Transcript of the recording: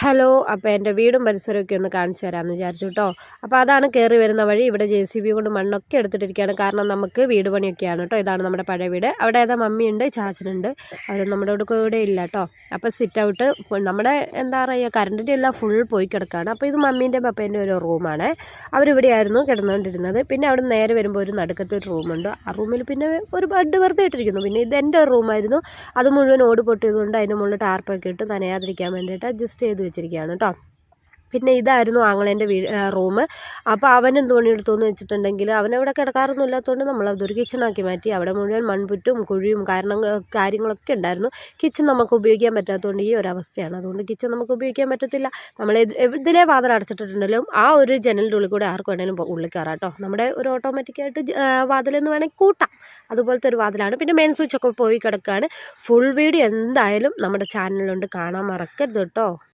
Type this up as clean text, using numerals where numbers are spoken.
Hello. അപ്പോൾ എൻ്റെ വീടും പരിസരമൊക്കെ ഒന്ന് കാണിച്ചു തരാമെന്ന് വിചാരിച്ചു കേട്ടോ. അപ്പോൾ അതാണ് കയറി വരുന്ന വഴി. ഇവിടെ JCB കൊണ്ട് മണ്ണൊക്കെ എടുത്തിട്ടിരിക്കുകയാണ്. കാരണം നമുക്ക് വീട് പണിയൊക്കെയാണ് കേട്ടോ. ഇതാണ് നമ്മുടെ പഴയ വീട്. അവിടെ ഏതാ മമ്മിയുണ്ട്, ചാച്ചനുണ്ട്. അവരൊന്നും നമ്മുടെ കൂടെ ഇല്ല കേട്ടോ. അപ്പോൾ സിറ്റ് ഔട്ട് നമ്മുടെ എന്താ പറയുക, കറണ്ടിൻ്റെ എല്ലാം ഫുൾ പോയി കിടക്കുകയാണ്. അപ്പോൾ ഇത് മമ്മീൻ്റെയും പപ്പേൻ്റെ ഒരു റൂമാണ്. അവരിവിടെയായിരുന്നു കിടന്നുകൊണ്ടിരുന്നത്. പിന്നെ അവിടെ നേരെ വരുമ്പോൾ ഒരു നടുക്കത്തെ ഒരു റൂമുണ്ട്. ആ റൂമിൽ പിന്നെ ഒരു ബെഡ് വെറുതെ ഇട്ടിരിക്കുന്നു. പിന്നെ ഇതെൻ്റെ ഒരു റൂമായിരുന്നു. അത് മുഴുവൻ ഓട് പൊട്ടിയതുകൊണ്ട് അതിൻ്റെ മുകളിൽ ടാർപ്പൊക്കെ ഇട്ട് നനയാതിരിക്കാൻ വേണ്ടിയിട്ട് അഡ്ജസ്റ്റ് ചെയ്ത് വെച്ചിരിക്കുകയാണ് കേട്ടോ. പിന്നെ ഇതായിരുന്നു ആങ്ങളേൻ്റെ റൂം. അപ്പോൾ അവനും തുണിയെടുത്തോന്ന് വെച്ചിട്ടുണ്ടെങ്കിൽ അവനവിടെ കിടക്കാറൊന്നും ഇല്ലാത്തതുകൊണ്ട് നമ്മളതൊരു കിച്ചണാക്കി മാറ്റി. അവിടെ മുഴുവൻ മൺപുറ്റും കുഴിയും കാര്യങ്ങളൊക്കെ ഉണ്ടായിരുന്നു. കിച്ചൺ നമുക്ക് ഉപയോഗിക്കാൻ പറ്റാത്തതുകൊണ്ട് ഈ ഒരു അവസ്ഥയാണ്. അതുകൊണ്ട് കിച്ചൺ നമുക്ക് ഉപയോഗിക്കാൻ പറ്റത്തില്ല. നമ്മൾ ഇതിലെ വാതിൽ അടച്ചിട്ടുണ്ടെങ്കിലും ആ ഒരു ജനലിൻ്റെ ഉള്ളിൽ കൂടെ ആർക്ക് വേണമെങ്കിലും ഉള്ളിൽ കയറാം കേട്ടോ. നമ്മുടെ ഒരു ഓട്ടോമാറ്റിക്കായിട്ട് വാതിലെന്ന് വേണമെങ്കിൽ കൂട്ടാം. അതുപോലത്തെ ഒരു വാതിലാണ്. പിന്നെ മെയിൻ സ്വിച്ചൊക്കെ പോയി കിടക്കുകയാണ്. ഫുൾ വീഡിയോ എന്തായാലും നമ്മുടെ ചാനലിലുണ്ട്, കാണാൻ മറക്കരുത് കേട്ടോ.